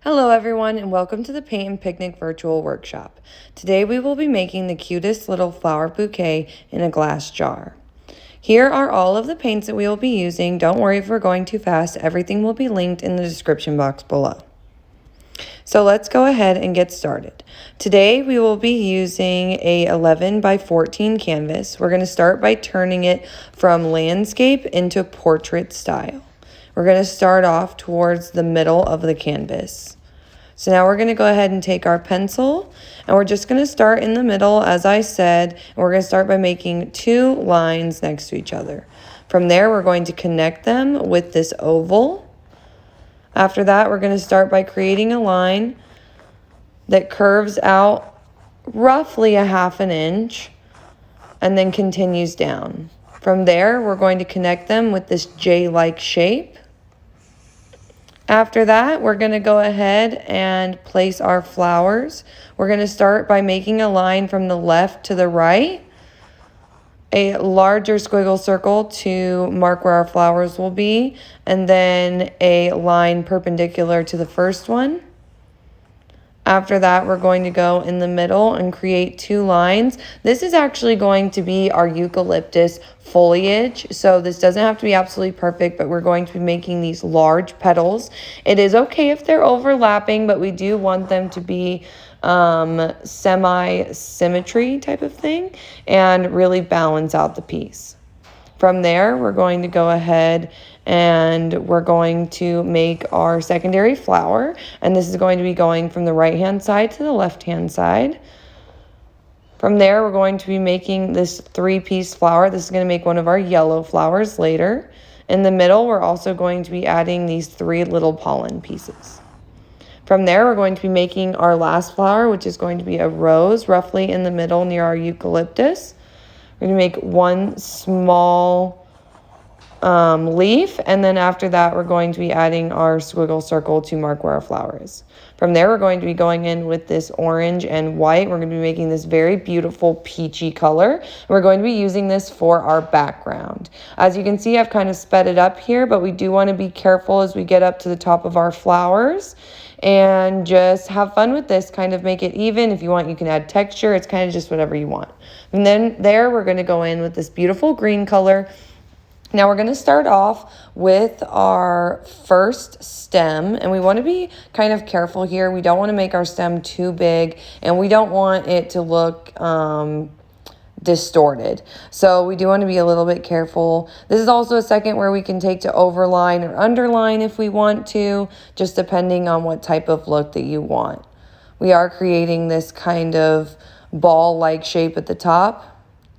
Hello everyone and welcome to the Paint and Picnic virtual workshop. Today we will be making the cutest little flower bouquet in a glass jar. Here are all of the paints that we will be using. Don't worry if we're going too fast. Everything will be linked in the description box below. So let's go ahead and get started. Today we will be using a 11 by 14 canvas. We're going to start by turning it from landscape into portrait style. We're going to start off towards the middle of the canvas. So now we're going to go ahead and take our pencil and we're just going to start in the middle, as I said, and we're going to start by making two lines next to each other. From there, we're going to connect them with this oval. After that, we're going to start by creating a line that curves out roughly a ½ inch and then continues down. From there, we're going to connect them with this J-like shape. After that, we're going to go ahead and place our flowers. We're going to start by making a line from the left to the right, a larger squiggle circle to mark where our flowers will be, and then a line perpendicular to the first one. After that, we're going to go in the middle and create two lines. This is actually going to be our eucalyptus foliage. So this doesn't have to be absolutely perfect, but we're going to be making these large petals. It is okay if they're overlapping, but we do want them to be semi-symmetry type of thing and really balance out the piece. From there, we're going to go ahead and we're going to make our secondary flower. And this is going to be going from the right-hand side to the left-hand side. From there, we're going to be making this 3-piece flower. This is going to make one of our yellow flowers later. In the middle, we're also going to be adding these 3 little pollen pieces. From there, we're going to be making our last flower, which is going to be a rose roughly in the middle near our eucalyptus. We're going to make one small leaf, and then after that we're going to be adding our squiggle circle to mark where our flower is. From there, we're going to be going in with this orange and white. We're going to be making this very beautiful peachy color. We're going to be using this for our background. As you can see, I've kind of sped it up here, but we do want to be careful as we get up to the top of our flowers and just have fun with this. Kind of make it even. If you want, you can add texture. It's kind of just whatever you want. And then there, we're going to go in with this beautiful green color. Now we're going to start off with our first stem, and we want to be kind of careful here. We don't want to make our stem too big, and we don't want it to look distorted. So we do want to be a little bit careful. This is also a second where we can take to overline or underline if we want to, just depending on what type of look that you want. We are creating this kind of ball-like shape at the top.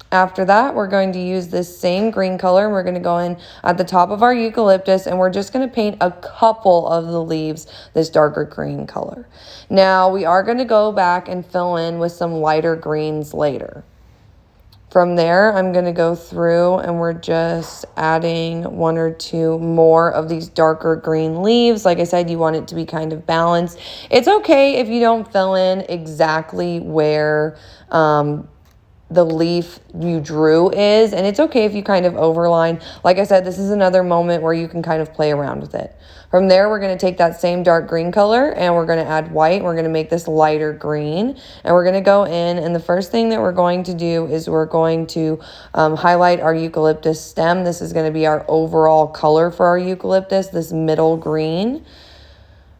After that, we're going to use this same green color, and we're going to go in at the top of our eucalyptus, and we're just going to paint a couple of the leaves this darker green color. Now, we are going to go back and fill in with some lighter greens later. From there, I'm going to go through and we're just adding 1 or 2 more of these darker green leaves. Like I said, you want it to be kind of balanced. It's okay if you don't fill in exactly where the leaf you drew is, and it's okay if you kind of overline. Like I said, this is another moment where you can kind of play around with it. From there, we're going to take that same dark green color and we're going to add white. We're going to make this lighter green, and we're going to go in, and the first thing that we're going to do is we're going to highlight our eucalyptus stem. This is going to be our overall color for our eucalyptus, this middle green.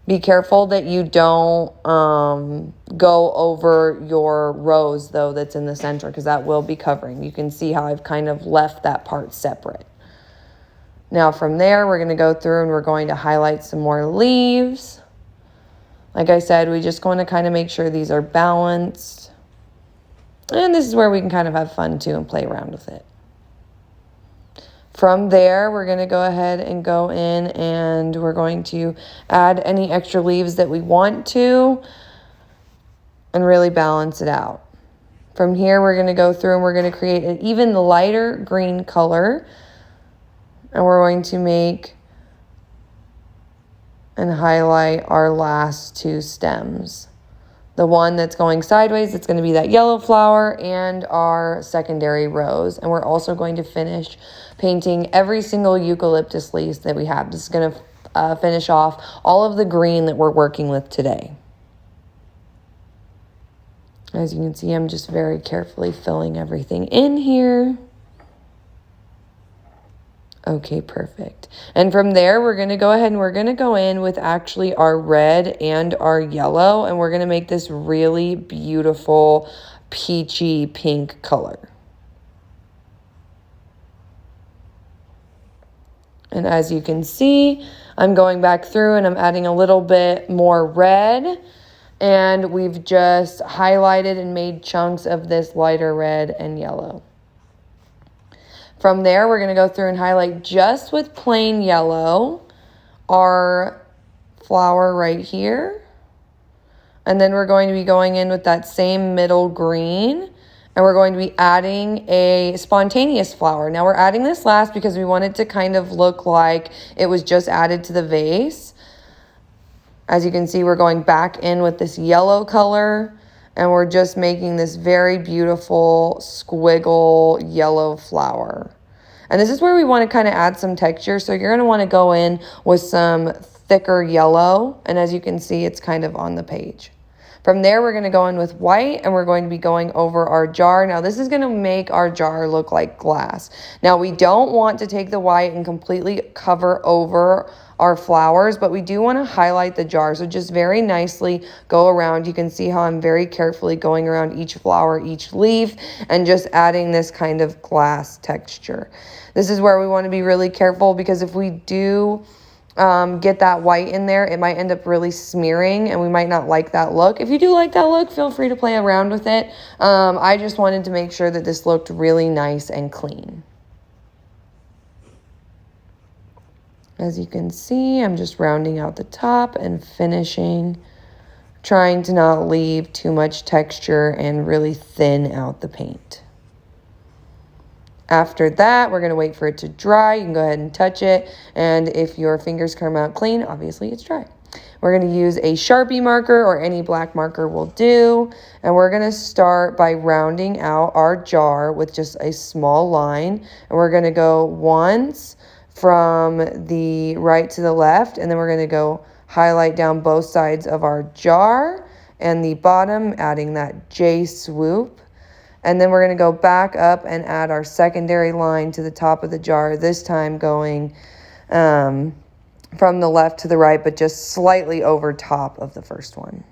Be careful that you don't go over your rose, though, that's in the center, because that will be covering. You can see how I've kind of left that part separate. Now, from there, we're going to go through and we're going to highlight some more leaves. Like I said, we just want to kind of make sure these are balanced. And this is where we can kind of have fun, too, and play around with it. From there, we're going to go ahead and go in and we're going to add any extra leaves that we want to and really balance it out. From here, we're going to go through and we're going to create an even lighter green color. And we're going to make and highlight our last 2 stems. The one that's going sideways, it's going to be that yellow flower and our secondary rose. And we're also going to finish painting every single eucalyptus leaf that we have. This is going to finish off all of the green that we're working with today. As you can see, I'm just very carefully filling everything in here. Okay, perfect. And from there, we're going to go ahead and we're going to go in with actually our red and our yellow, and we're going to make this really beautiful peachy pink color. And as you can see, I'm going back through and I'm adding a little bit more red, and we've just highlighted and made chunks of this lighter red and yellow. From there, we're going to go through and highlight just with plain yellow our flower right here. And then we're going to be going in with that same middle green, and we're going to be adding a spontaneous flower. Now we're adding this last because we want it to kind of look like it was just added to the vase. As you can see, we're going back in with this yellow color, and we're just making this very beautiful squiggle yellow flower. And this is where we want to kind of add some texture. So you're going to want to go in with some thicker yellow. And as you can see, it's kind of on the page. From there, we're going to go in with white, and we're going to be going over our jar. Now, this is going to make our jar look like glass. Now, we don't want to take the white and completely cover over our flowers, but we do want to highlight the jar. So just very nicely go around. You can see how I'm very carefully going around each flower, each leaf, and just adding this kind of glass texture. This is where we want to be really careful, because if we do get that white in there, it might end up really smearing, and we might not like that look. If you do like that look, feel free to play around with it. I just wanted to make sure that this looked really nice and clean. As you can see, I'm just rounding out the top and finishing, trying to not leave too much texture and really thin out the paint. After that, we're going to wait for it to dry. You can go ahead and touch it, and if your fingers come out clean, obviously it's dry. We're going to use a Sharpie marker, or any black marker will do, and we're going to start by rounding out our jar with just a small line, and we're going to go once from the right to the left, and then we're going to go highlight down both sides of our jar and the bottom, adding that J swoop. And then we're going to go back up and add our secondary line to the top of the jar, this time going from the left to the right, but just slightly over top of the first one.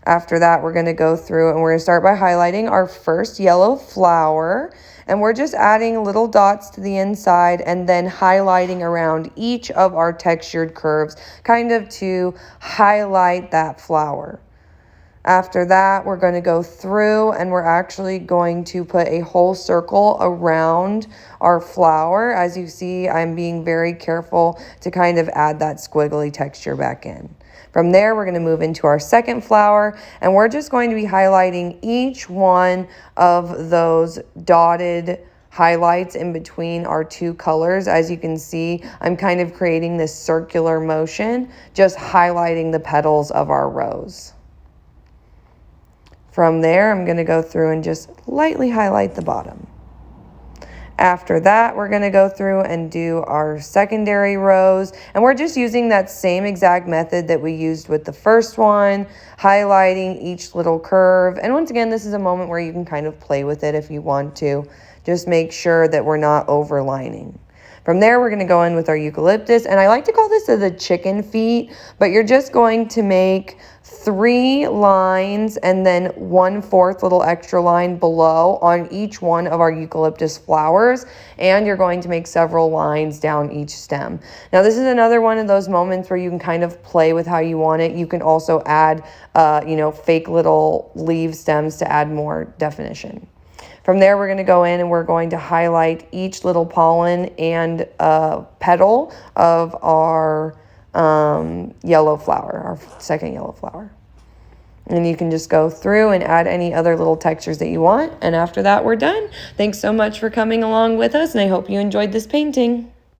After that, we're going to go through and we're going to start by highlighting our first yellow flower. And we're just adding little dots to the inside and then highlighting around each of our textured curves, kind of to highlight that flower. After that, we're going to go through and we're actually going to put a whole circle around our flower. As you see, I'm being very careful to kind of add that squiggly texture back in. From there, we're going to move into our second flower, and we're just going to be highlighting each one of those dotted highlights in between our two colors. As you can see, I'm kind of creating this circular motion, just highlighting the petals of our rose. From there, I'm going to go through and just lightly highlight the bottom. After that, we're going to go through and do our secondary rose, and we're just using that same exact method that we used with the first one, highlighting each little curve. And once again, this is a moment where you can kind of play with it if you want to. Just make sure that we're not overlining. From there, we're going to go in with our eucalyptus, and I like to call this the chicken feet, but you're just going to make 3 lines and then 1/4 little extra line below on each one of our eucalyptus flowers, and you're going to make several lines down each stem. Now, this is another one of those moments where you can kind of play with how you want it. You can also add, fake little leaf stems to add more definition. From there, we're going to go in and we're going to highlight each little pollen and petal of our yellow flower, our second yellow flower. And you can just go through and add any other little textures that you want. And after that, we're done. Thanks so much for coming along with us, and I hope you enjoyed this painting.